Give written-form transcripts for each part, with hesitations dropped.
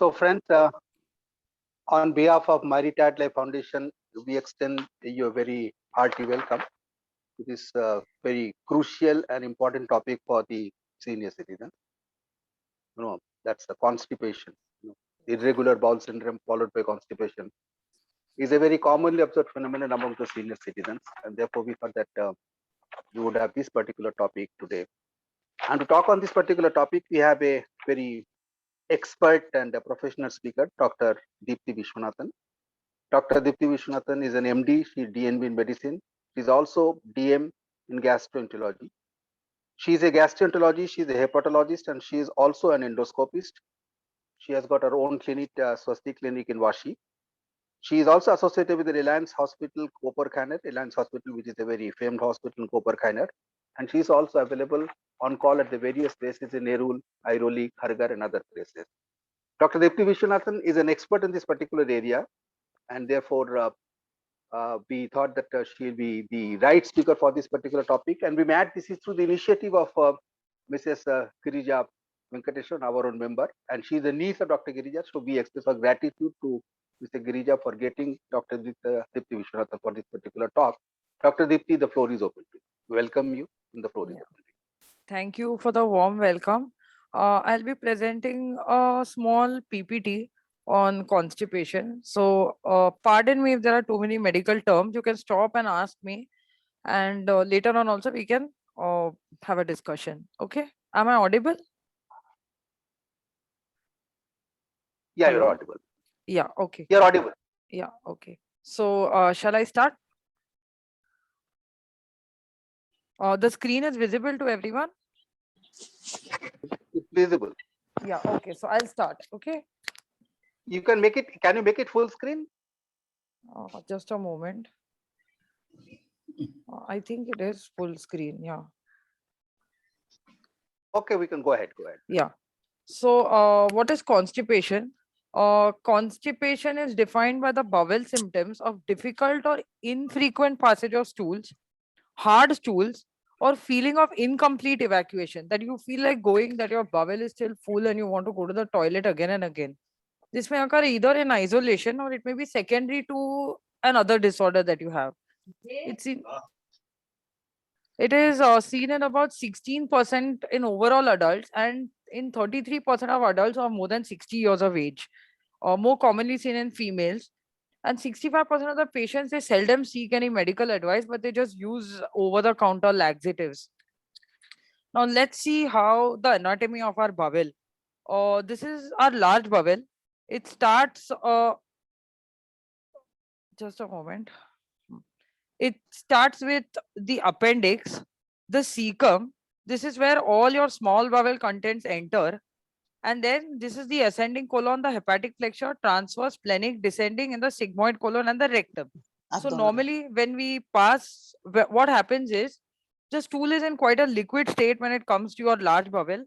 So friends, on behalf of My Retired Life Foundation, we extend you a very hearty welcome to this very crucial and important topic for the senior citizen. That's the constipation. Irregular bowel syndrome followed by constipation is a very commonly observed phenomenon among the senior citizens, and therefore we thought that we would have this particular topic today. And to talk on this particular topic, we have a very expert and a professional speaker, Dr. Deepthi Vishwanathan. Dr. Deepthi Vishwanathan is an MD, she is DNB in medicine. She is also DM in gastroenterology. She is a gastroenterologist, she is a hepatologist, and she is also an endoscopist. She has got her own clinic, Swasti Clinic in Vashi. She is also associated with the Reliance Hospital, Koperkainer, Reliance Hospital, which is a very famed hospital in Koperkainer. And she is also available on call at the various places in Nerul, Airoli, Khargar, and other places. Dr. Deepthi Vishwanathan is an expert in this particular area, and therefore we thought that she'll be the right speaker for this particular topic. And we met this is through the initiative of Mrs. Girija Venkateshwaran, our own member, and she's the niece of Dr. Girija. So we express our gratitude to Mr. Girija for getting Dr. Deepthi Vishwanathan for this particular talk. Dr. Deepthi, the floor is open to you. Welcome you, and the floor is open. Thank you for the warm welcome. I'll be presenting a small PPT on constipation. So pardon me if there are too many medical terms. You can stop and ask me, and later on also we can have a discussion. Okay, am I audible? Yeah, you're audible. Yeah, okay. You're audible. Yeah, okay. So shall I start? The screen is visible to everyone? It's visible. Yeah, okay. So I'll start. Okay. You can make it, can you make it full screen? Just a moment. I think it is full screen. Yeah. Okay, we can go ahead. Yeah. So what is constipation? Constipation is defined by the bowel symptoms of difficult or infrequent passage of stools, hard stools, or feeling of incomplete evacuation, that you feel like going, that your bowel is still full and you want to go to the toilet again and again. This may occur either in isolation or it may be secondary to another disorder that you have. It is seen in about 16% in overall adults and in 33% of adults of more than 60 years of age, or more commonly seen in females. And 65% of the patients, they seldom seek any medical advice, but they just use over-the-counter laxatives. Now, let's see how the anatomy of our bowel. This is our large bowel. It starts, just a moment. It starts with the appendix, the cecum. This is where all your small bowel contents enter. And then this is the ascending colon, the hepatic flexure, transverse, splenic, descending in the sigmoid colon and the rectum. So normally when we pass, what happens is the stool is in quite a liquid state when it comes to your large bowel.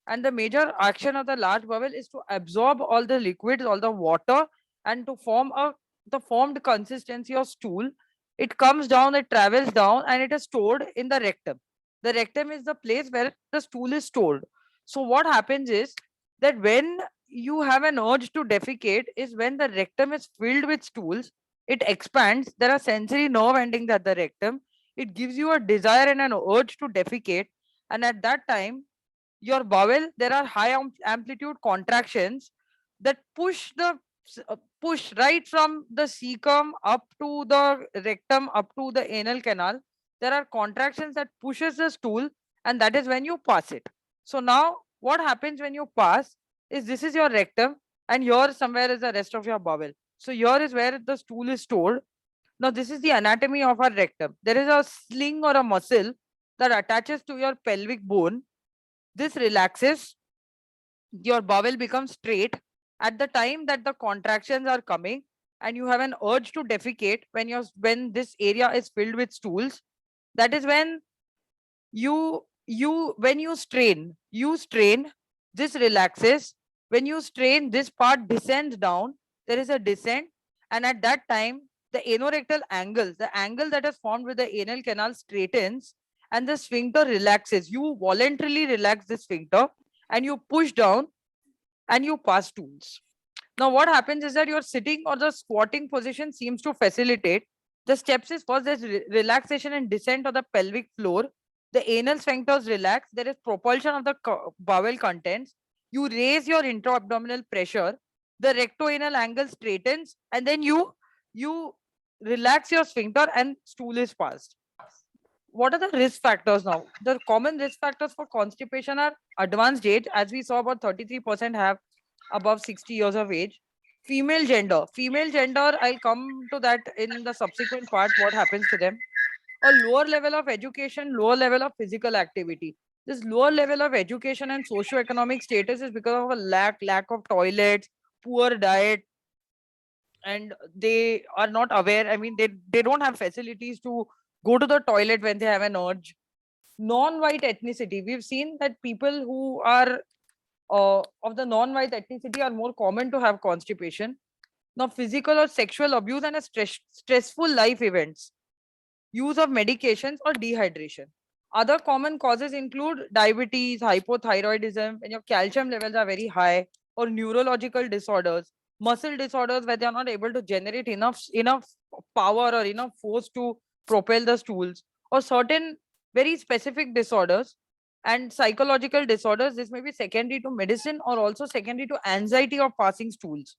And the major action of the large bowel is to absorb all the liquids, all the water, and to form the formed consistency of stool. It comes down, it travels down, and it is stored in the rectum. The rectum is the place where the stool is stored. So what happens is that when you have an urge to defecate is when the rectum is filled with stools, it expands. There are sensory nerve endings at the rectum. It gives you a desire and an urge to defecate. And at that time, your bowel, there are high amplitude contractions that push right from the cecum up to the rectum, up to the anal canal. There are contractions that pushes the stool, and that is when you pass it. So now what happens when you pass is this is your rectum, and here somewhere is the rest of your bowel. So here is where the stool is stored. Now this is the anatomy of our rectum. There is a sling or a muscle that attaches to your pelvic bone. This relaxes, your bowel becomes straight. At the time that the contractions are coming and you have an urge to defecate, when this area is filled with stools, that is when when you strain, this relaxes. When you strain, this part descends down. There is a descent, and at that time the anorectal angle, the angle that is formed with the anal canal, straightens and the sphincter relaxes. You voluntarily relax the sphincter and you push down and you pass stools. Now, what happens is that your sitting or the squatting position seems to facilitate. The steps is first there's relaxation and descent of the pelvic floor. The anal sphincters relax. There is propulsion of the bowel contents. You raise your intra-abdominal pressure. The rectoanal angle straightens, and then you relax your sphincter, and stool is passed. What are the risk factors now? The common risk factors for constipation are advanced age, as we saw about 33% have above 60 years of age. Female gender, I'll come to that in the subsequent parts, what happens to them. A lower level of education, lower level of physical activity. This lower level of education and socio-economic status is because of a lack of toilets, poor diet, and they are not aware. I mean, they don't have facilities to go to the toilet when they have an urge. Non-white ethnicity, we've seen that people who are of the non-white ethnicity are more common to have constipation. Now, physical or sexual abuse and a stressful life events, use of medications or dehydration. Other common causes include diabetes, hypothyroidism, when your calcium levels are very high, or neurological disorders, muscle disorders where they are not able to generate enough power or enough force to propel the stools, or certain very specific disorders and psychological disorders. This may be secondary to medicine or also secondary to anxiety of passing stools,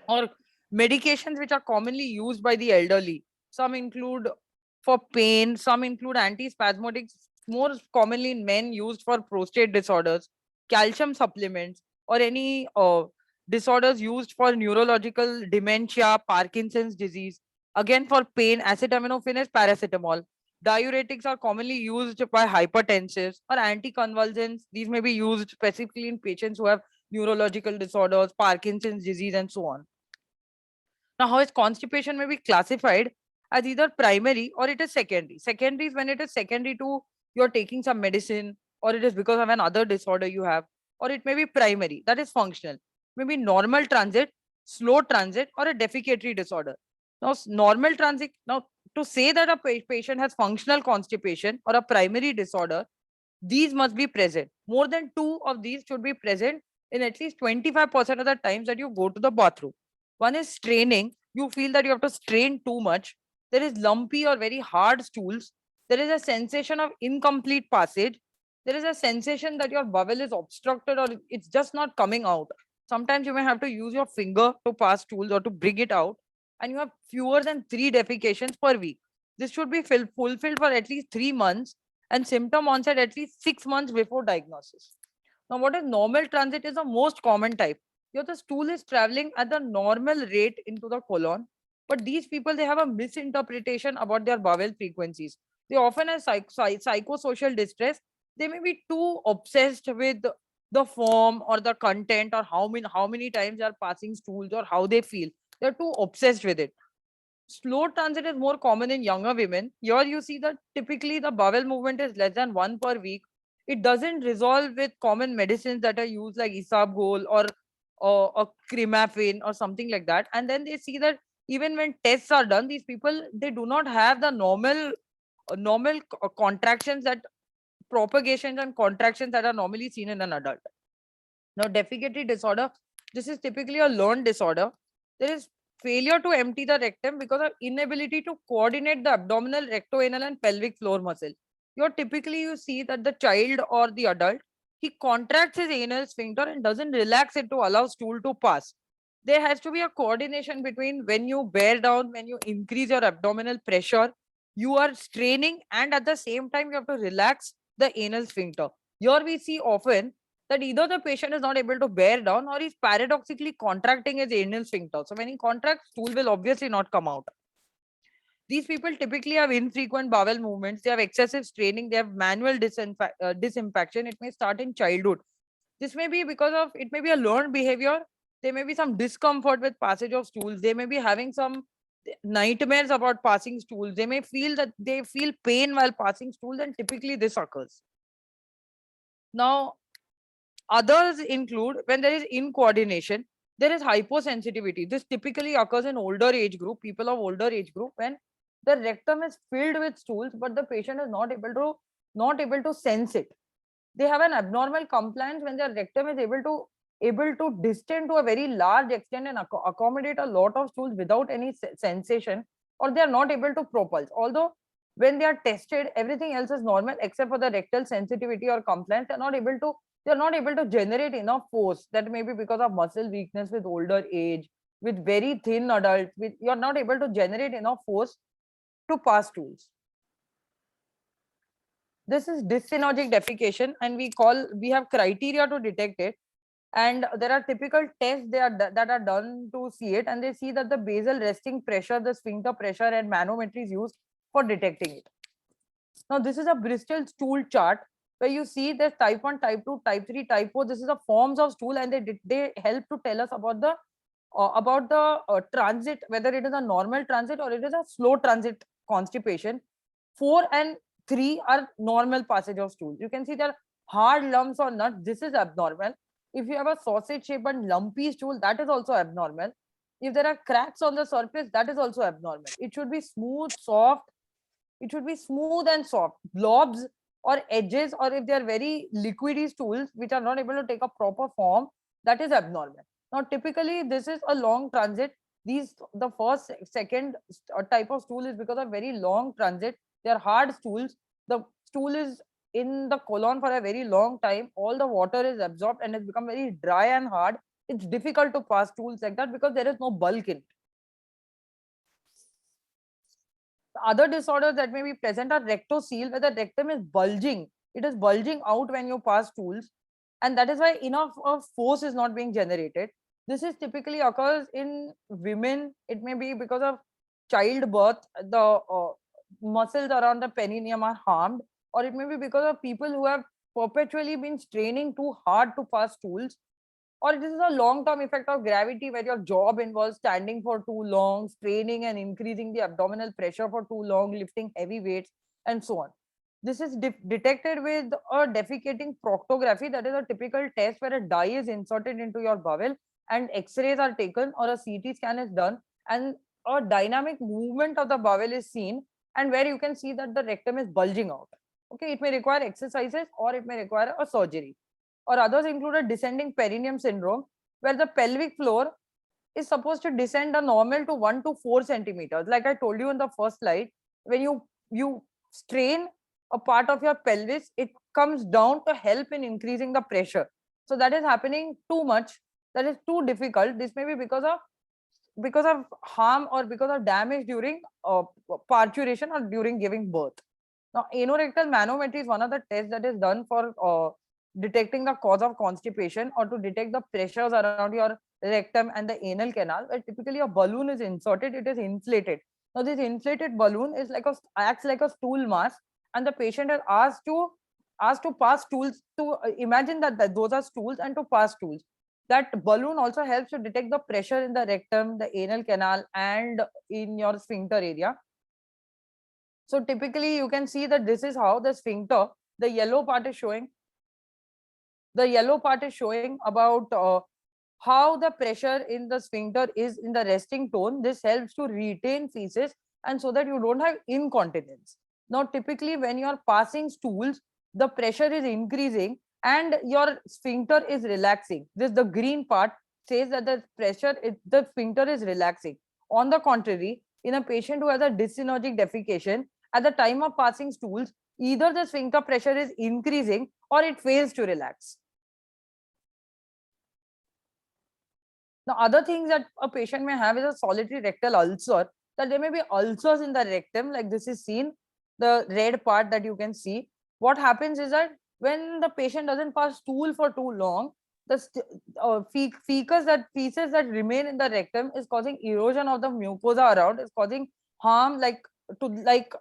or medications which are commonly used by the elderly. Some include for pain, some include antispasmodics, more commonly in men used for prostate disorders, calcium supplements, or any disorders used for neurological dementia, Parkinson's disease. Again, for pain, acetaminophen is paracetamol. Diuretics are commonly used by hypertensives, or anticonvulsants. These may be used specifically in patients who have neurological disorders, Parkinson's disease, and so on. Now, how is constipation may be classified as either primary or it is secondary. Secondary is when it is secondary to you're taking some medicine, or it is because of another disorder you have, or it may be primary, that is functional. Maybe normal transit, slow transit, or a defecatory disorder. Now, normal transit, now to say that a patient has functional constipation or a primary disorder, these must be present. More than two of these should be present in at least 25% of the times that you go to the bathroom. One is straining. You feel that you have to strain too much. There is lumpy or very hard stools. There is a sensation of incomplete passage. There is a sensation that your bowel is obstructed or it's just not coming out. Sometimes you may have to use your finger to pass stools or to bring it out, and you have fewer than 3 defecations per week. This should be fulfilled for at least 3 months, and symptom onset at least 6 months before diagnosis. Now, what is normal transit is the most common type. Here, the stool is traveling at the normal rate into the colon, but these people, they have a misinterpretation about their bowel frequencies. They often have psychosocial distress. They may be too obsessed with the form or the content, or how many times they are passing stools, or how they feel. They're too obsessed with it. Slow transit is more common in younger women. Here you see that typically the bowel movement is less than one per week. It doesn't resolve with common medicines that are used like isabgol or crimafin or something like that. And then they see that even when tests are done, these people, they do not have the normal contractions, that propagations and contractions that are normally seen in an adult. Now, defecatory disorder, this is typically a learned disorder. There is failure to empty the rectum because of inability to coordinate the abdominal, rectoanal, and pelvic floor muscle. Typically you see that the child or the adult, he contracts his anal sphincter and doesn't relax it to allow stool to pass. There has to be a coordination between when you bear down, when you increase your abdominal pressure, you are straining, and at the same time you have to relax the anal sphincter. Here we see often that either the patient is not able to bear down, or he's paradoxically contracting his anal sphincter. So when he contracts, stool will obviously not come out. These people typically have infrequent bowel movements. They have excessive straining. They have manual disimpaction. It may start in childhood. This may be because of, it may be a learned behavior. There may be some discomfort with passage of stools. They may be having some nightmares about passing stools. They may feel that they feel pain while passing stools, and typically this occurs. Now, others include when there is incoordination, there is hyposensitivity. This typically occurs in older age group, people of older age group, when the rectum is filled with stools, but the patient is not able to sense it. They have an abnormal compliance when their rectum is able to distend to a very large extent and accommodate a lot of stools without any sensation, or they are not able to propulse. Although when they are tested, everything else is normal except for the rectal sensitivity or compliance. They're not able to generate enough force. That may be because of muscle weakness with older age, with very thin adults, you're not able to generate enough force to pass stools. This is dyssynergic defecation, and we have criteria to detect it. And there are typical tests that are done to see it, and they see that the basal resting pressure, the sphincter pressure, and manometry is used for detecting it. Now, this is a Bristol stool chart where you see there's type 1, type 2, type 3, type 4. This is the forms of stool, and they help to tell us about the transit, whether it is a normal transit or it is a slow transit constipation. 4 and 3 are normal passage of stool. You can see there are hard lumps or nuts. This is abnormal. If you have a sausage shaped and lumpy stool, that is also abnormal. If there are cracks on the surface, that is also abnormal. It should be smooth, soft. It should be smooth and soft. Blobs or edges, or if they are very liquidy stools which are not able to take a proper form, that is abnormal. Now, typically, this is a long transit. The first, second type of stool is because of very long transit. They are hard stools. The stool is in the colon for a very long time. All the water is absorbed and it's become very dry and hard. It's difficult to pass stools like that because there is no bulk in it. The other disorders that may be present are rectocele, where the rectum is bulging. It is bulging out when you pass stools, and that is why enough of force is not being generated. This is typically occurs in women. It may be because of childbirth, the muscles around the perineum are harmed, or it may be because of people who have perpetually been straining too hard to pass stools, or this is a long-term effect of gravity where your job involves standing for too long, straining and increasing the abdominal pressure for too long, lifting heavy weights, and so on. This is detected with a defecating proctography. That is a typical test where a dye is inserted into your bowel and x-rays are taken or a CT scan is done, and a dynamic movement of the bowel is seen, and where you can see that the rectum is bulging out. Okay, it may require exercises or it may require a surgery. Or others include a descending perineum syndrome, where the pelvic floor is supposed to descend a normal to 1 to 4 centimeters. Like I told you in the first slide, when you strain a part of your pelvis, it comes down to help in increasing the pressure. So that is happening too much. That is too difficult. This may be because of harm or because of damage during parturition or during giving birth. Now, anorectal manometry is one of the tests that is done for detecting the cause of constipation or to detect the pressures around your rectum and the anal canal, where typically a balloon is inserted, it is inflated. Now, this inflated balloon is acts like a stool mass, and the patient is asked to pass stools to imagine that those are stools and to pass stools. That balloon also helps to detect the pressure in the rectum, the anal canal, and in your sphincter area. So typically you can see that this is how the sphincter, the yellow part is showing. The yellow part is showing about how the pressure in the sphincter is in the resting tone. This helps to retain feces and so that you don't have incontinence. Now, typically when you are passing stools, the pressure is increasing and your sphincter is relaxing. The green part says that the sphincter is relaxing. On the contrary, in a patient who has a dyssynergic defecation, at the time of passing stools, either the sphincter pressure is increasing or it fails to relax. Now, other things that a patient may have is a solitary rectal ulcer, that there may be ulcers in the rectum, like this is seen, the red part that you can see. What happens is that when the patient doesn't pass stool for too long, the feces that remain in the rectum is causing erosion of the mucosa around, is causing harm, like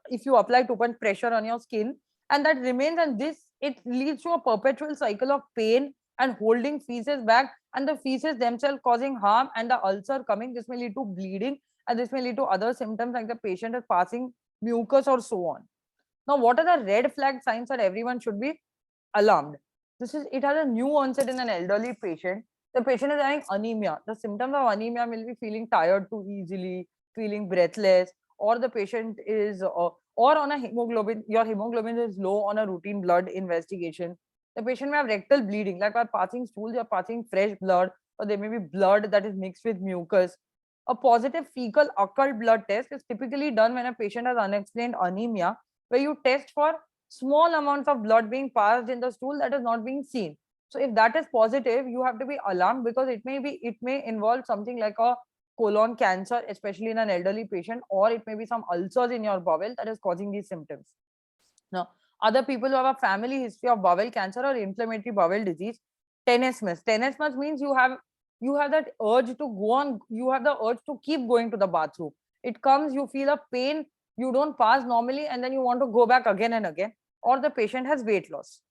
if you apply too much pressure on your skin, and that remains, and this it leads to a perpetual cycle of pain and holding feces back, and the feces themselves causing harm and the ulcer coming. This may lead to bleeding and this may lead to other symptoms like the patient is passing mucus or so on. Now, what are the red flag signs that everyone should be alarmed? It has a new onset in an elderly patient. The patient is having anemia. The symptoms of anemia will be feeling tired too easily, feeling breathless, or the patient is or on a hemoglobin, your hemoglobin is low on a routine blood investigation. The patient may have rectal bleeding, like while passing stools, you're passing fresh blood, or there may be blood that is mixed with mucus. A positive fecal occult blood test is typically done when a patient has unexplained anemia, where you test for small amounts of blood being passed in the stool that is not being seen. So if that is positive, you have to be alarmed, because it may involve something like a colon cancer, especially in an elderly patient, or it may be some ulcers in your bowel that is causing these symptoms. Now, other people who have a family history of bowel cancer or inflammatory bowel disease, tenesmus. Tenesmus means you have that urge to go on, you have the urge to keep going to the bathroom. It comes, you feel a pain, you don't pass normally, and then you want to go back again and again, or the patient has weight loss.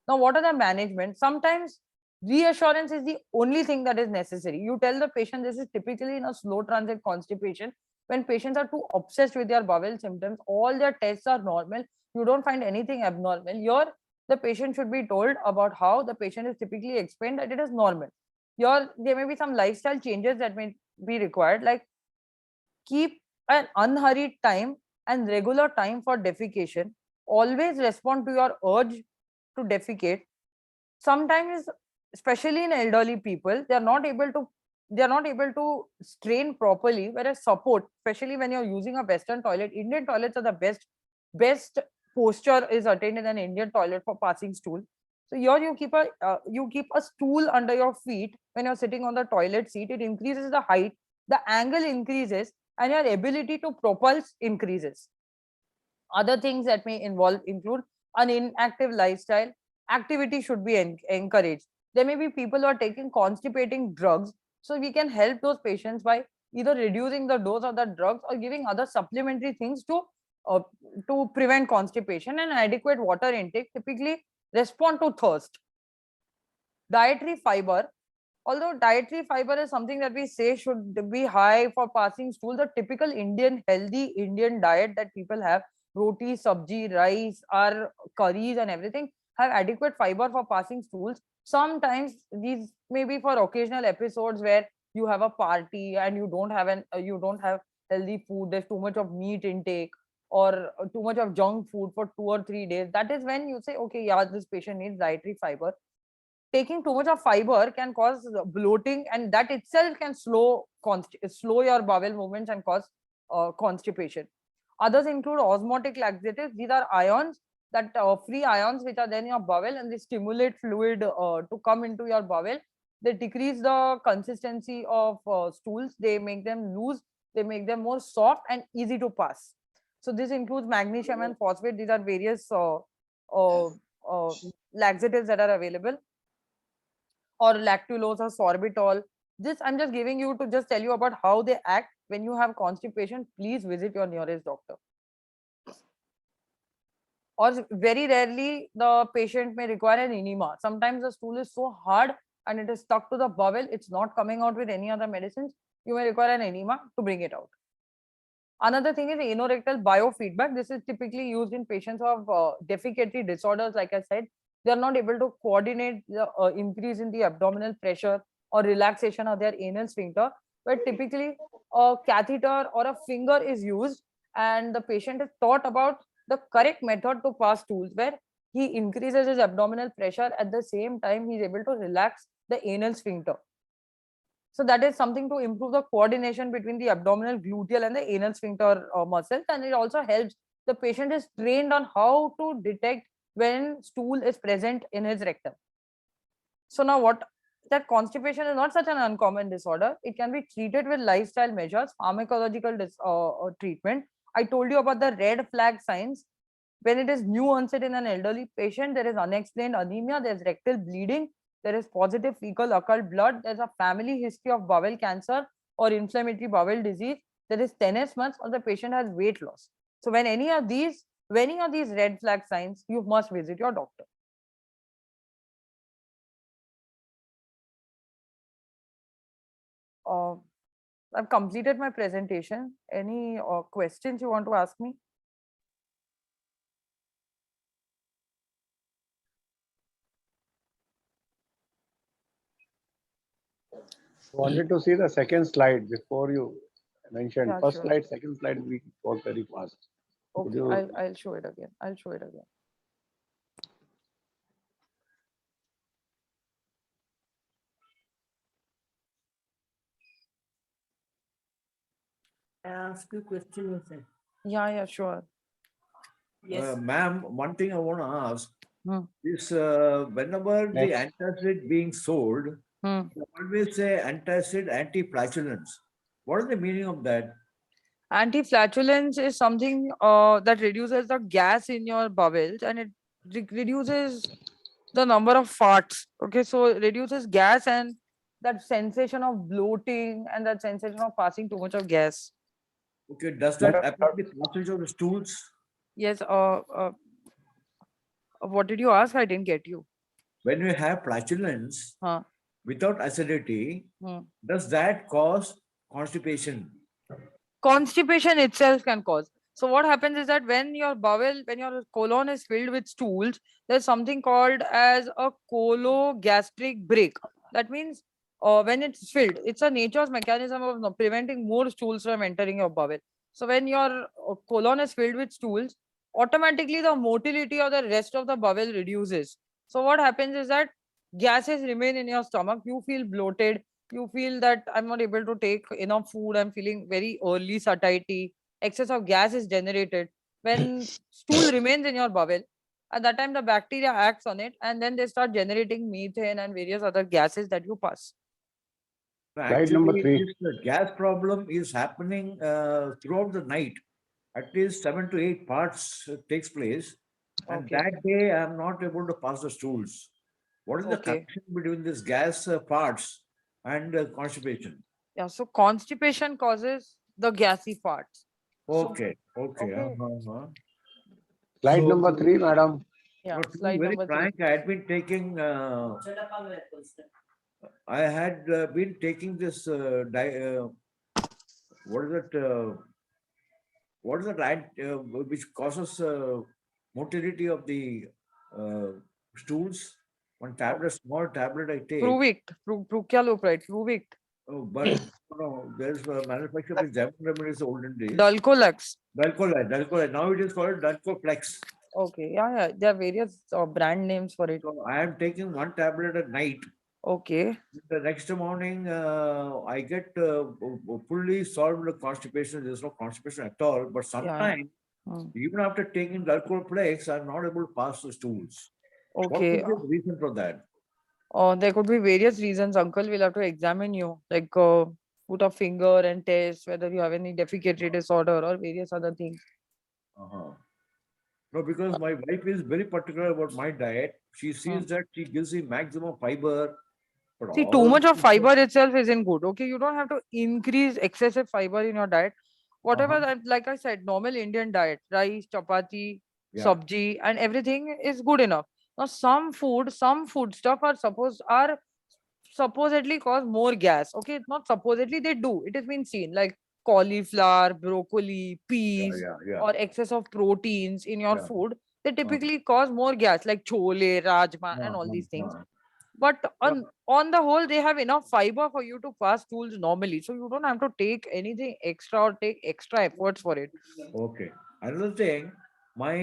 Now, what are the management? Sometimes reassurance is the only thing that is necessary. You tell the patient this is typically in a slow transit constipation. When patients are too obsessed with their bowel symptoms, all their tests are normal, you don't find anything abnormal. The patient should be told about how the patient is typically explained that it is normal. There may be some lifestyle changes that may be required, like keep an unhurried time and regular time for defecation. Always respond to your urge to defecate. Sometimes, especially in elderly people, they are not able to strain properly, whereas support, especially when you're using a western toilet. Indian toilets are the best posture is attained in an Indian toilet for passing stool. So here you keep a stool under your feet when you're sitting on the toilet seat. It increases the height, the angle increases, and your ability to propulse increases. Other things that may involve include an inactive lifestyle. Activity should be encouraged. There may be people who are taking constipating drugs, so we can help those patients by either reducing the dose of the drugs or giving other supplementary things uh, to prevent constipation. And adequate water intake typically respond to thirst. Dietary fiber. Although dietary fiber is something that we say should be high for passing stool, the typical healthy Indian diet that people have, roti, sabji, rice, or curries and everything, have adequate fiber for passing stools. Sometimes these may be for occasional episodes where you have a party and you don't have healthy food. There's too much of meat intake or too much of junk food for 2 or 3 days. That is when you say, okay, yeah, this patient needs dietary fiber. Taking too much of fiber can cause bloating, and that itself can slow your bowel movements and cause constipation. Others include osmotic laxatives. These are ions, that free ions which are then in your bowel, and they stimulate fluid to come into your bowel. They decrease the consistency of stools, they make them loose, they make them more soft and easy to pass. So this includes magnesium and phosphate. These are various uh, laxatives that are available, or lactulose or sorbitol. This I'm just giving you to just tell you about how they act. When you have constipation, please visit your nearest doctor. Or very rarely, the patient may require an enema. Sometimes the stool is so hard and it is stuck to the bowel, it's not coming out with any other medicines. You may require an enema to bring it out. Another thing is anorectal biofeedback. This is typically used in patients who have defecatory disorders. Like I said, they are not able to coordinate the increase in the abdominal pressure or relaxation of their anal sphincter, where typically a catheter or a finger is used, and the patient is taught about the correct method to pass stools, where he increases his abdominal pressure, at the same time he is able to relax the anal sphincter. So that is something to improve the coordination between the abdominal, gluteal, and the anal sphincter muscles. And it also helps the patient is trained on how to detect when stool is present in his rectum. So now what that constipation is not such an uncommon disorder. It can be treated with lifestyle measures, pharmacological treatment. I told you about the red flag signs. When it is new onset in an elderly patient, there is unexplained anemia, there's rectal bleeding, there is positive fecal occult blood, there's a family history of bowel cancer or inflammatory bowel disease, there is tenesmus, or the patient has weight loss. So when any of these red flag signs, you must visit your doctor. Uh, I've completed my presentation. Any questions you want to ask me? Wanted to see the second slide before you mentioned. Yeah, First sure. slide, second slide, we got very fast. Could Okay, you- I'll show it again. I'll show it again. ask you a question, you said. Yeah, sure. Yes. Ma'am, one thing I want to ask Hmm. is whenever the Next. antacid being sold, Hmm. they always say antacid anti-flatulence. What is the meaning of that? Anti-flatulence is something that reduces the gas in your bowels, and it reduces the number of farts. Okay, so it reduces gas and that sensation of bloating and that sensation of passing too much of gas. Okay, does that Madam, affect the passage of the stools? Yes. What did you ask? I didn't get you. When you have flatulence Huh. without acidity, Hmm. does that cause constipation? Constipation itself can cause. So what happens is that when your colon is filled with stools, there's something called as a cologastric break. That means when it's filled, it's a nature's mechanism of preventing more stools from entering your bowel. So when your colon is filled with stools, automatically the motility of the rest of the bowel reduces. So what happens is that gases remain in your stomach. You feel bloated, you feel that I'm not able to take enough food, I'm feeling very early satiety, excess of gas is generated. When stool remains in your bowel, at that time the bacteria acts on it and then they start generating methane and various other gases that you pass. Slide number Actually, 3. this gas problem is happening throughout the night. At least 7 to 8 parts takes place, and Okay. that day I am not able to pass the stools. What is the Okay. connection between this gas parts and constipation? Yeah, so constipation causes the gassy parts. So Okay, okay. okay. Slide So, number 3, madam. Yeah, to be slide very number 3. frank, I had been taking, I had been taking this, what is it? What is that which causes motility of the uh, stools? One tablet, small tablet I take. Pruvict, Prucalopride, Pruvict, Oh, but there's a manufacturer with German remedies olden days. Dulcolax. Dalcolite, Dalcolite. Now it is called Dalcoplex. Okay, yeah, there are various brand names for it. So I am taking one tablet at night. Okay. The next morning, I get fully solved the constipation. There's no constipation at all. But Yeah. sometimes, Hmm. even after taking Dalcoplex, I'm not able to pass the stools. What Okay. could be the reason for that? There could be various reasons, uncle. We'll have to examine you, like put a finger and test whether you have any defecatory disorder or various other things. Uh-huh. No, because my wife is very particular about my diet. She Hmm. sees that she gives me maximum fiber, but See, too all. much of fiber itself isn't good. Okay, you don't have to increase excessive fiber in your diet. Whatever, Uh-huh. like I said, normal Indian diet, rice, chapati, Yeah, sabji, and everything is good enough. Now, some food stuff are supposedly cause more gas. Okay, not supposedly, they do. It has been seen, like cauliflower, broccoli, yeah, peas, yeah, yeah, or excess of proteins in your yeah. food. They Uh, typically cause more gas, like chole, rajma, and all these things. uh. But Yeah, on the whole, they have enough fiber for you to pass tools normally. So you don't have to take anything extra or take extra efforts for it. okay. Another thing, my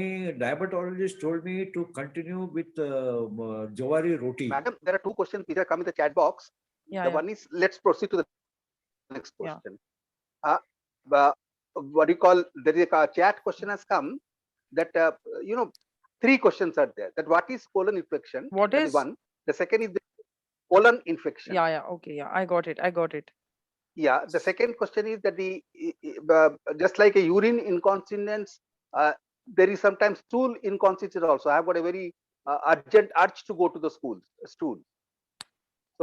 diabetologist told me to continue with Jawari roti. Madam, there are two questions which are come in the chat box. Yeah, The yeah, one is, let's proceed to the next yeah. question. Uh, what do you call? There is a chat question has come that you know, three questions are there. That what is colon infection? What That is is? one. The second is the colon infection. Yeah. Okay, yeah. I got it. I got it. Yeah. The second question is that just like a urine incontinence, there is sometimes stool incontinence also. I have got a very urgent urge to go to the stool. So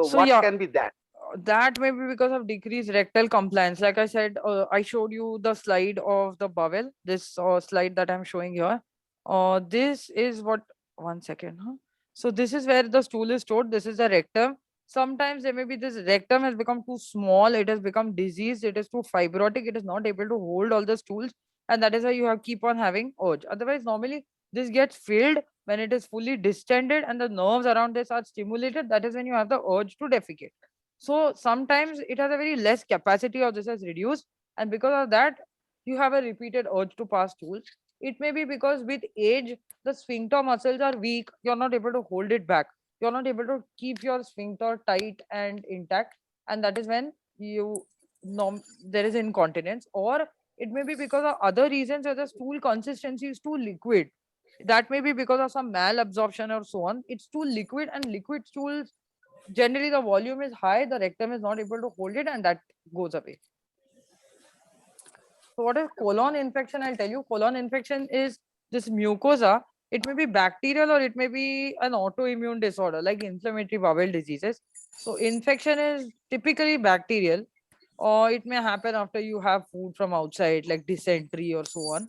So what yeah, can be that? that may be because of decreased rectal compliance. Like I said, I showed you the slide of the bowel. This slide that I'm showing here. This is what. One second, huh? So this is where the stool is stored. This is the rectum. Sometimes there may be this rectum has become too small. It has become diseased. It is too fibrotic. It is not able to hold all the stools, and that is why you have keep on having urge. Otherwise, normally this gets filled when it is fully distended and the nerves around this are stimulated. That is when you have the urge to defecate. So sometimes it has a very less capacity of this has reduced, and because of that, you have a repeated urge to pass stools. It may be because with age, the sphincter muscles are weak. You're not able to hold it back. You're not able to keep your sphincter tight and intact, and that is when you there is incontinence, or it may be because of other reasons where the stool consistency is too liquid. That may be because of some malabsorption or so on. It's too liquid, and liquid stools generally the volume is high, the rectum is not able to hold it, and that goes away. So what is colon infection? I'll tell you. Colon infection is this mucosa. It may be bacterial or it may be an autoimmune disorder like inflammatory bowel diseases. So infection is typically bacterial, or it may happen after you have food from outside like dysentery or so on.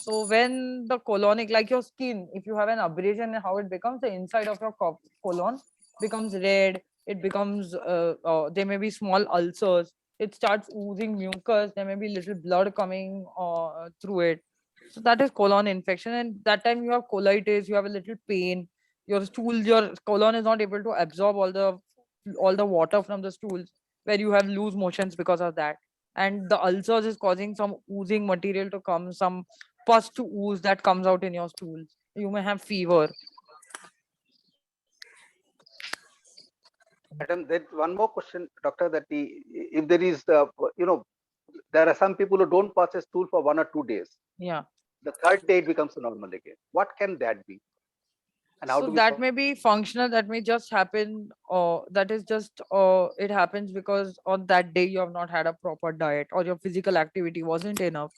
So when the colonic, like your skin, if you have an abrasion, how it becomes, the inside of your colon becomes red. It becomes there may be small ulcers, it starts oozing mucus, there may be little blood coming through it. So that is colon infection, and that time you have colitis, you have a little pain, your stool, your colon is not able to absorb all the water from the stools, where you have loose motions because of that. And the ulcers is causing some oozing material to come, some pus to ooze that comes out in your stools. You may have fever. Madam, there's one more question, doctor, that if there is, there are some people who don't pass a stool for 1 or 2 days. Yeah. The third day it becomes normal again. What can that be? And how So do we that solve? may be functional, that may just happen, that is just it happens because on that day you have not had a proper diet, or your physical activity wasn't enough,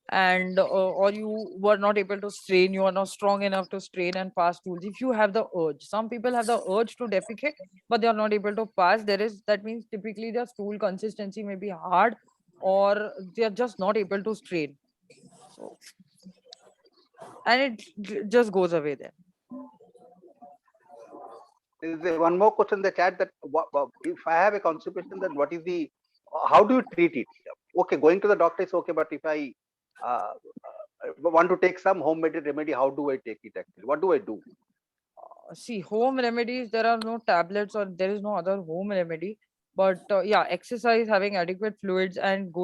and or you were not able to strain, you are not strong enough to strain and pass stools. If you have the urge, some people have the urge to defecate, but they are not able to pass, that means typically their stool consistency may be hard, or they are just not able to strain. So, and it just goes away then. There's one more question in the chat, that if I have a constipation, then what is the, how do you treat it? Okay, going to the doctor is okay, but if I uh, want to take some homemade remedy, how do I take it actually? What do I do? See, home remedies, there are no tablets or there is no other home remedy. But yeah, exercise, having adequate fluids, and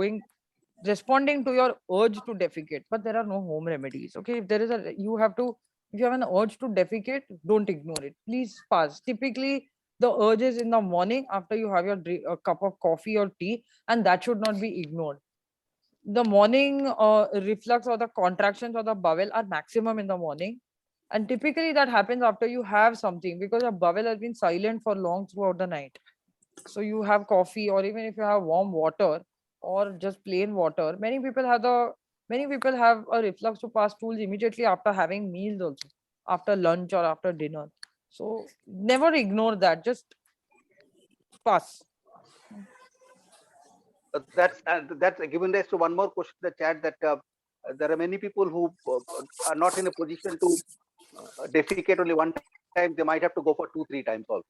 responding to your urge to defecate. But there are no home remedies. Okay, if there is if you have an urge to defecate, don't ignore it. Please pass. Typically, the urge is in the morning after you have your a cup of coffee or tea, and that should not be ignored. The morning reflux or the contractions of the bowel are maximum in the morning, and typically that happens after you have something, because your bowel has been silent for long throughout the night. So you have coffee, or even if you have warm water or just plain water, many people have a reflux to pass stools immediately after having meals, also after lunch or after dinner. So never ignore that, just pass. That's given rise to one more question in the chat, that there are many people who are not in a position to defecate only one time. They might have to go for 2-3 times also.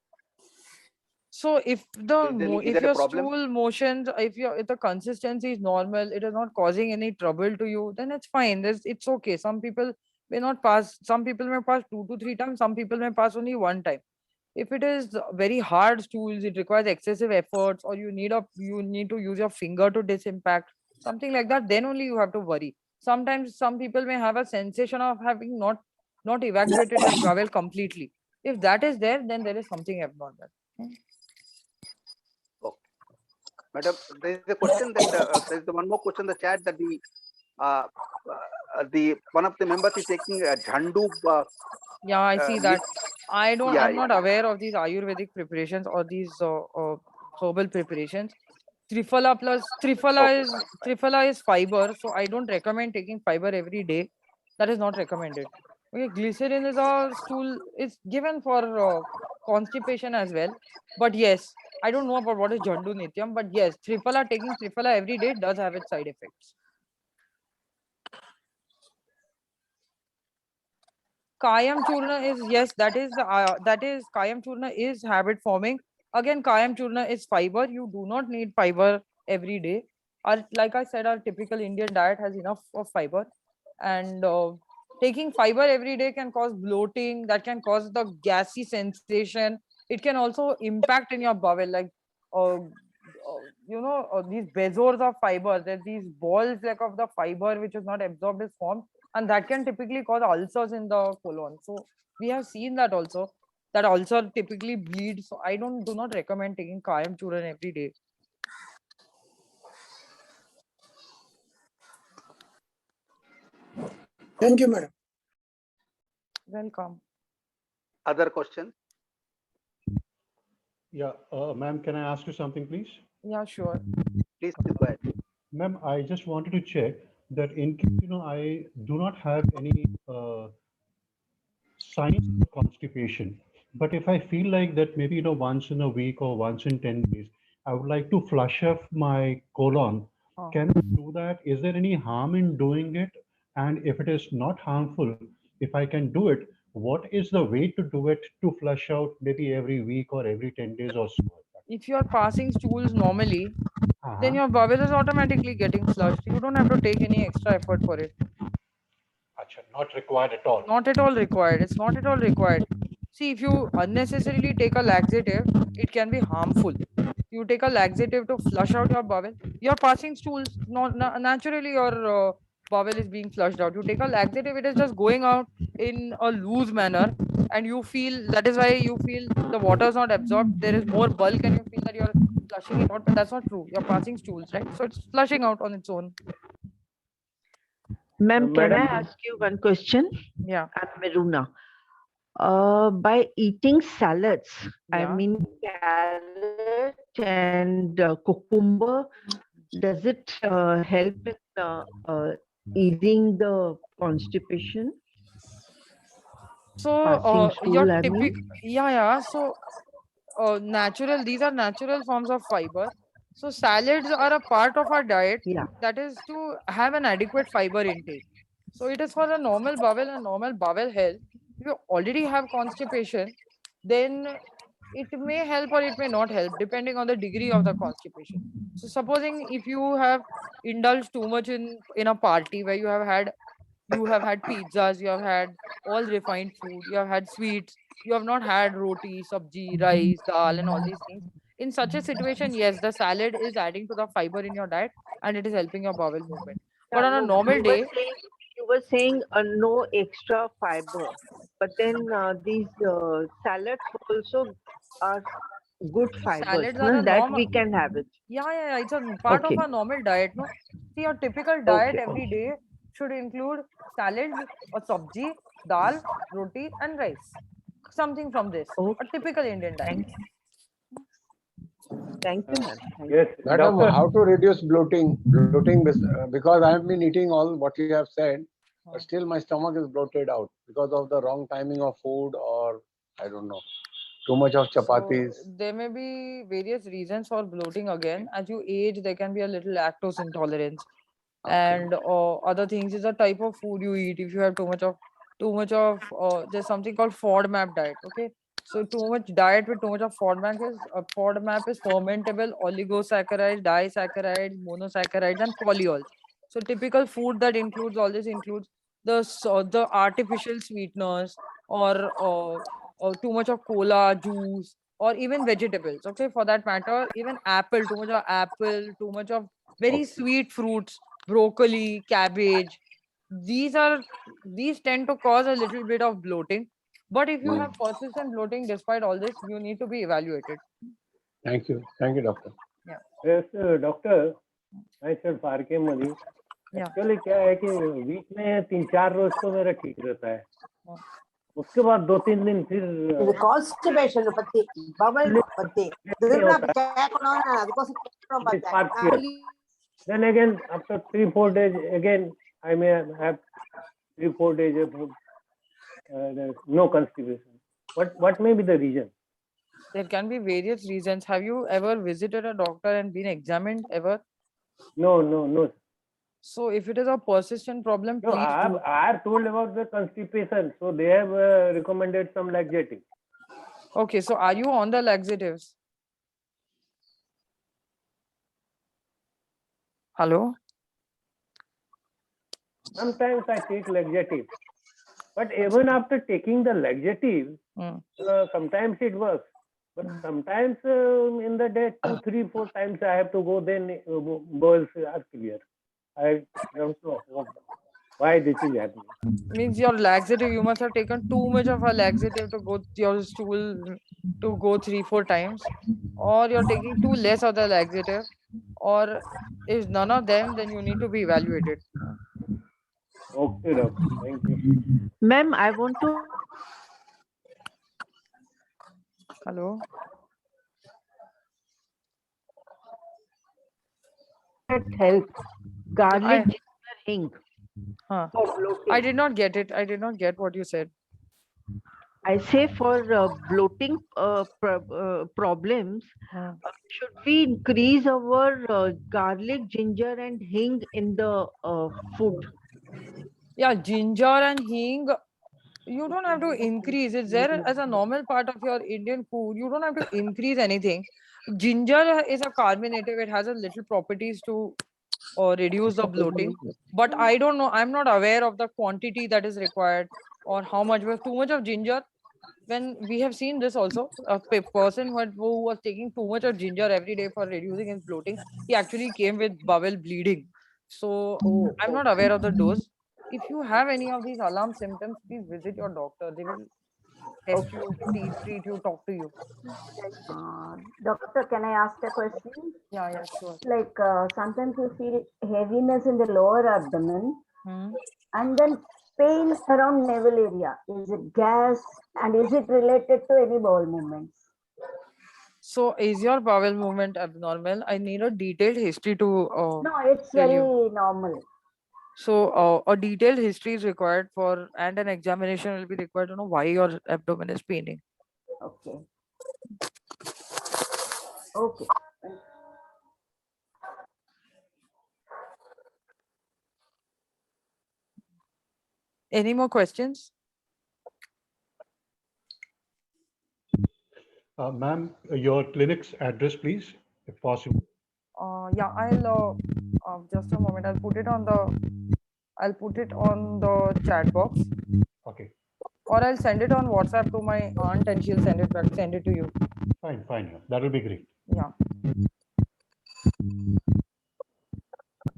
So Is if that a your problem? stool motions, if the consistency is normal, it is not causing any trouble to you, then it's fine. It's okay. Some people may not pass. Some people may pass 2 to 3 times. Some people may pass only one time. If it is very hard stools, it requires excessive efforts, or you need to use your finger to disimpact something like that. Then only you have to worry. Sometimes some people may have a sensation of having not evacuated their bowel completely. If that is there, then there is something abnormal. Okay. Madam, there is a question that there is one more question in the chat, that uh, the one of the members is taking a Jhandu. Yeah, I see that. Yeah, I'm yeah. not aware of these Ayurvedic preparations or these herbal preparations. Okay, fine. Triphala is fiber, so I don't recommend taking fiber every day. That is not recommended. Okay, glycerin is a stool. It's given for constipation as well. But yes, I don't know about what is Jandu Nityam, but yes, taking Triphala every day does have its side effects. Kayam churna is, yes, that is Kayam churna is habit forming. Again, Kayam churna is fiber. You do not need fiber every day. Like I said, our typical Indian diet has enough of fiber, and taking fiber every day can cause bloating. That can cause the gassy sensation. It can also impact in your bowel, like these bezors of fiber. That these balls like of the fiber which is not absorbed is formed, and that can typically cause ulcers in the colon. So we have seen that also, that ulcer typically bleeds. So I do not recommend taking Kayam Churn every day. Thank you, madam. Welcome. Other questions? Yeah, ma'am, can I ask you something, please? Yeah, sure. Please go ahead. Ma'am, I just wanted to check that in case, I do not have any signs of constipation, but if I feel like that maybe, once in a week or once in 10 days, I would like to flush off my colon. Oh. Can I do that? Is there any harm in doing it? And if it is not harmful, if I can do it, what is the way to do it to flush out maybe every week or every 10 days or so? If you are passing stools normally, then Uh-huh. your bowel is automatically getting flushed. You don't have to take any extra effort for it. Acha, not required at all. Not at all required. It's not at all required. See, if you unnecessarily take a laxative, it can be harmful. You take a laxative to flush out your bowel. You're passing stools. Naturally, your bowel is being flushed out. You take a laxative, it is just going out in a loose manner, and you feel that is why you feel the water is not absorbed. There is more bulk, and you feel that you're flushing it out. But that's not true. You're passing stools, right? So it's flushing out on its own. Ma'am, can I Madam. ask you one question? Yeah. I'm Meruna. By eating salads, I Yeah. mean carrot and cucumber, does it help in easing the constipation? So Passing your stool, I typical, mean. yeah. So natural, these are natural forms of fiber. So salads are a part of our diet Yeah. that is to have an adequate fiber intake. So it is for a normal bowel and normal bowel health. If you already have constipation, then it may help or it may not help depending on the degree of the constipation. So supposing if you have indulged too much in a party where you have had pizzas, you have had all refined food, you have had sweets, you have not had roti, sabji, rice, dal, and all these things. In such a situation, yes, the salad is adding to the fiber in your diet and it is helping your bowel movement. But Yeah, on a no, normal day, you were saying no extra fiber, but then these salads also are good fibers. salads are No, a that normal. we can have it. Yeah. It's a part of Okay. a normal diet. No, see, your typical diet Okay. every day should include salads or sabji, dal, roti, and rice. Something from this. Okay. A typical Indian diet. Thank you. Thank you, ma'am. Thank Yes, madam, Doctor. how to reduce bloating? Because I have been eating all what you have said, but still my stomach is bloated out because of the wrong timing of food, or I don't know, too much of chapatis. So there may be various reasons for bloating again. As you age, there can be a little lactose intolerance. And other things is the type of food you eat. If you have too much of there's something called FODMAP diet. Okay, so too much diet with too much of FODMAP is fermentable oligosaccharides, disaccharides, monosaccharides, and polyols. So typical food that includes all this includes the artificial sweeteners, or too much of cola, juice, or even vegetables. Okay, for that matter, even too much of apple, too much of very sweet fruits, broccoli, cabbage. These tend to cause a little bit of bloating. But if you have persistent bloating despite all this, you need to be evaluated. Thank you, doctor. Yes, doctor, myself RK Modi. Yeah. Actually क्या है कि week में 3-4 रोज तो मेरा ठीक रहता है, उसके बाद 2-3 दिन फिर ಇದು ಕಾನ್ಸ್ಟಿಪೇಷನ್ ಪತ್ತಿ ಬಬಲ್ ಪತ್ತಿ then again after 3-4 days again I may have 3-4 days of no constipation. What may be the reason? There can be various reasons. Have you ever visited a doctor and been examined ever? No. So if it is a persistent problem, No, please I have told about the constipation, so they have recommended some laxative. Okay, so are you on the laxatives? Hello? Sometimes I take laxative, but even after taking the laxative, sometimes it works. But sometimes in the day 2, 3, 4 times I have to go, then bowels are clear. I don't know why this is happening. Means your laxative, you must have taken too much of a laxative to go your stool to go 3-4 times, or you're taking too less of the laxative, or if none of them, then you need to be evaluated. Okay, doctor. Thank you. Ma'am, I want to Hello. help garlic, I ginger, hing huh. for I bloating. did not get it. I did not get what you said. I say for bloating problems, Hmm. should we increase our garlic, ginger, and hing in the food? Yeah, ginger and hing. You don't have to increase. It's there as a normal part of your Indian food. You don't have to increase anything. Ginger is a carbonative. It has a little properties to reduce the bloating. But I don't know. I'm not aware of the quantity that is required or how much. With too much of ginger, when we have seen this also, a person who was taking too much of ginger every day for reducing his bloating, he actually came with bowel bleeding. So I'm not aware of the dose. If you have any of these alarm symptoms, please visit your doctor. They will test you, treat you, talk to you. Doctor, can I ask a question? Yeah, yeah, sure. Like sometimes you feel heaviness in the lower abdomen Hmm. and then pain around navel area. Is it gas and is it related to any bowel movements? So is your bowel movement abnormal? I need a detailed history to No, it's tell very you. normal. So a detailed history is required for, and an examination will be required to know why your abdomen is paining. Okay. Okay. Any more questions? Ma'am, your clinic's address, please, if possible. Yeah, I'll just a moment. I'll put it on the chat box, Okay, or I'll send it on WhatsApp to my aunt, and she'll send it to you. fine, fine. Yeah, that will be great. Yeah.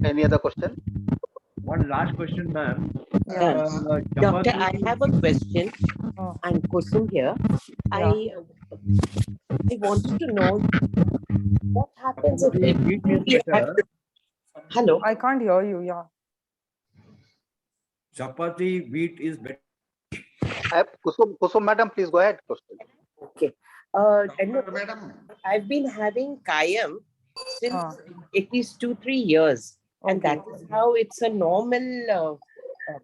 Any other question? One last question, ma'am. Yeah. Doctor, Chapati. I have a question. Oh. I'm Kusum here. Yeah. I wanted to know what happens if Chapati wheat is we better. hello. I can't hear you. Yeah. Chapati wheat is better. Kusum madam, please go ahead. Question. Okay. And look, I've been having Kayam since at least 2-3 years, and Okay. that is how it's a normal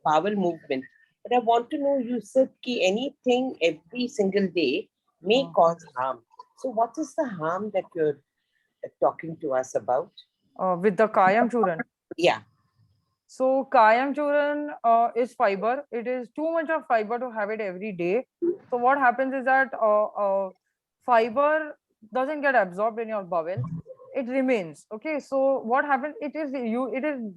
bowel movement. But I want to know, you said ki anything every single day may cause harm. So what is the harm that you're talking to us about? With the Kayam Churan. Yeah. So Kayam Churan is fiber. It is too much of fiber to have it every day. So what happens is that fiber doesn't get absorbed in your bowel. It remains. Okay. So what happens? It is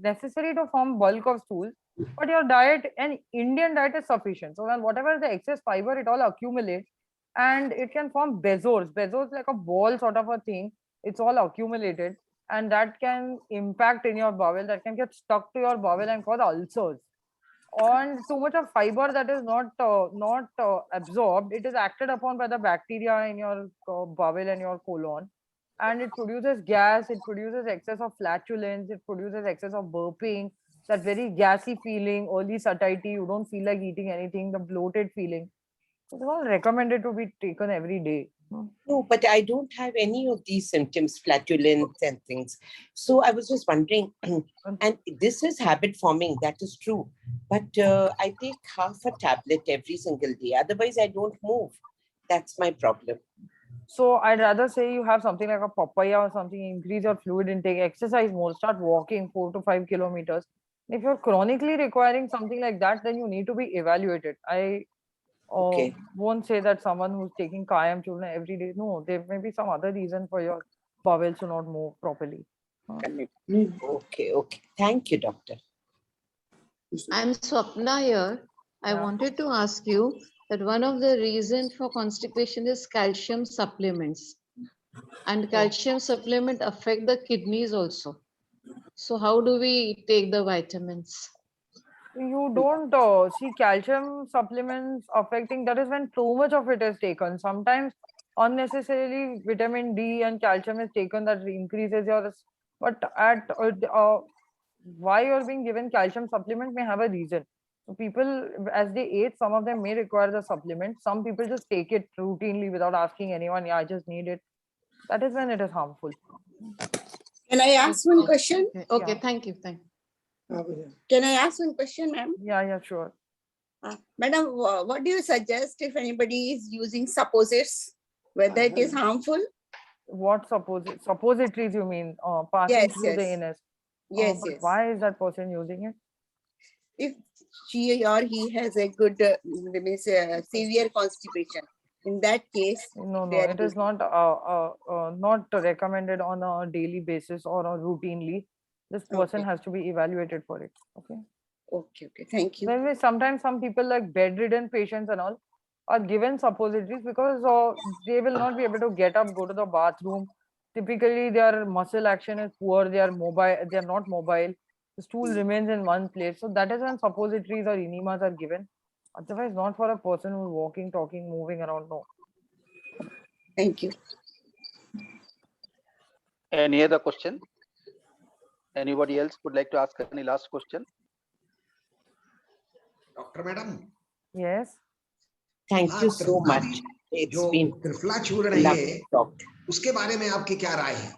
necessary to form bulk of stool, but your diet, an Indian diet, is sufficient. So when whatever is the excess fiber, it all accumulates, and it can form bezos. Bezos like a ball sort of a thing. It's all accumulated, and that can impact in your bowel, that can get stuck to your bowel and cause ulcers. And too much of fiber that is not absorbed, it is acted upon by the bacteria in your bowel and your colon, and it produces gas, it produces excess of flatulence, it produces excess of burping, that very gassy feeling, early satiety, you don't feel like eating anything, the bloated feeling. It's all recommended to be taken every day. No, but I don't have any of these symptoms, flatulence and things. So I was just wondering, and this is habit forming, that is true. But I take half a tablet every single day. Otherwise, I don't move. That's my problem. So I'd rather say you have something like a papaya or something, increase your fluid intake, exercise more, start walking 4 to 5 kilometers. If you're chronically requiring something like that, then you need to be evaluated. I Okay. won't say that someone who's taking Kayam Churna every day. No, there may be some other reason for your bowels to not move properly. Okay, okay. Thank you, doctor. I'm Swapna here. I wanted to ask you that one of the reasons for constipation is calcium supplements. And calcium supplement affect the kidneys also. So how do we take the vitamins? You don't see calcium supplements affecting, that is when too much of it is taken. Sometimes unnecessarily vitamin D and calcium is taken, that increases your, but at why you're being given calcium supplement may have a reason. So people, as they age, some of them may require the supplement. Some people just take it routinely without asking anyone, yeah, I just need it. That is when it is harmful. Can I ask one question? Okay, Yeah. thank you. Can I ask one question, ma'am? Yeah, sure. Madam, what do you suggest if anybody is using suppositories, whether it is harmful? What suppositories you mean? Passing through the anus. Yes, But yes. why is that person using it? If she or he has a good, severe constipation, in that case, No, they are it is not recommended on a daily basis or routinely. This person has to be evaluated for it. Okay. Okay, thank you. Then sometimes some people like bedridden patients and all are given suppositories because they will not be able to get up, go to the bathroom. Typically, their muscle action is poor. They are mobile. They are not mobile. The stool remains in one place. So that is when suppositories or enemas are given. Otherwise, not for a person who is walking, talking, moving around. No. Thank you. Any other question? Anybody else would like to ask any last question? Doctor Madam. Yes. Thank you so much. It's been triphala चूर्ण है ये, उसके बारे में आपकी क्या राय है?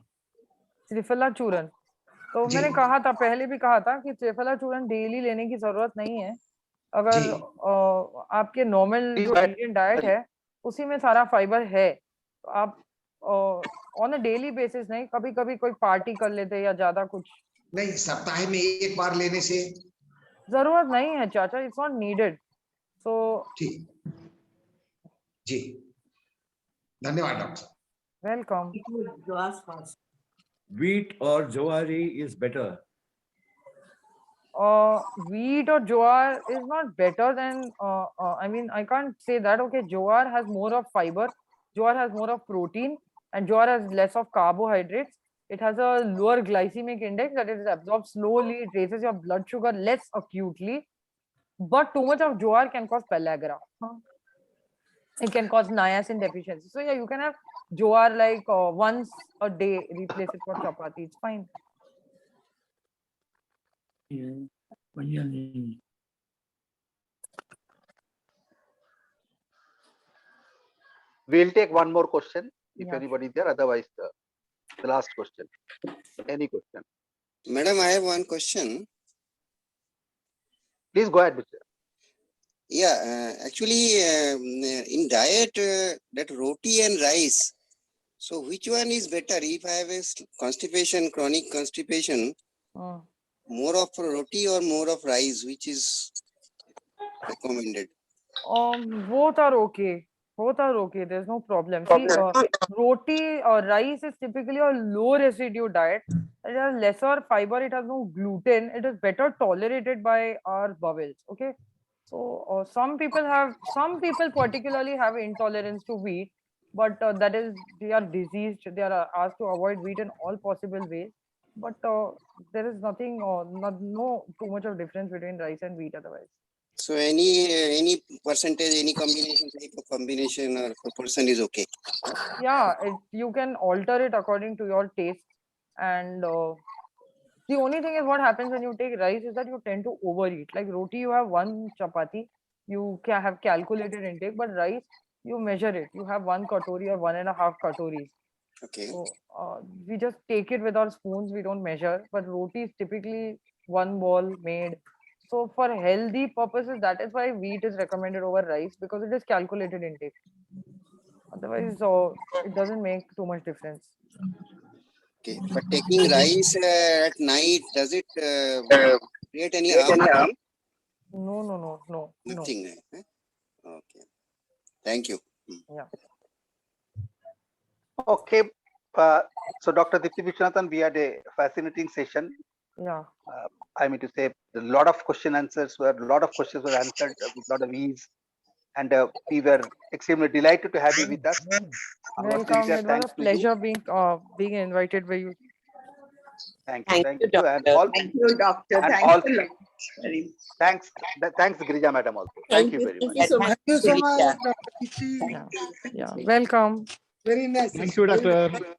त्रिफला चूर्ण तो मैंने कहा था, पहले भी कहा था कि त्रिफला चूर्ण डेली लेने की जरूरत नहीं है. अगर आपके नॉर्मल जो इंडियन डाइट है उसी में सारा फाइबर है, तो आप ऑन अ डेली बेसिस नहीं, कभी कभी कोई पार्टी कर लेते या ज्यादा कुछ नहीं, सप्ताह में एक बार लेने से जरूरत नहीं है चाचा. It's not needed. सो जी, धन्यवाद doctor. Welcome. Wheat or jowari is better? Wheat or jowar is not better than, I mean, I can't say that. Okay, jowar has more of fiber, jowar has more of protein, and jowar has less of carbohydrates. It has a lower glycemic index, that it is absorbed slowly, it raises your blood sugar less acutely. But too much of jowar can cause pellagra. It can cause niacin deficiency. So yeah, you can have jowar like once a day, replace it for chapati. It's fine. We'll take one more question if Yeah. anybody there. Otherwise, the last question. Any question? Madam, I have one question. Please go ahead, Mr. Yeah, actually, in diet, that roti and rice. So, which one is better? If I have a constipation, chronic constipation, more of roti or more of rice, which is recommended? Both are okay. Both are okay. There's no problem. See, roti or rice is typically a low residue diet. It has lesser fiber. It has no gluten. It is better tolerated by our bowels. Okay. So some people particularly have intolerance to wheat, but that is, they are diseased. They are asked to avoid wheat in all possible ways. But there is nothing, no too much of difference between rice and wheat otherwise. So, any percentage, any combination, type of combination or proportion is okay? Yeah, you can alter it according to your taste. And the only thing is, what happens when you take rice is that you tend to overeat. Like roti, you have one chapati, you can have calculated intake, but rice, you measure it. You have 1 katori or 1.5 katoris. Okay. So we just take it with our spoons, we don't measure. But roti is typically 1 ball made. So for healthy purposes, that is why wheat is recommended over rice, because it is calculated intake. Otherwise, it doesn't make too much difference. Okay, but taking rice at night, does it create any harm? No. Nothing. Okay. Thank you. Yeah. Okay. So, Dr. Dipti Vishwanathan, we had a fascinating session. Yeah. I mean to say, a lot of questions were answered with a lot of ease, and we were extremely delighted to have you with us. Welcome. It was a pleasure being invited by you. Thank you. Thank you, doctor. Thank you, doctor. Thanks, Girija madam also. Thank you very much. Thank you so much, Yeah. Welcome. Very nice. Thank you, doctor.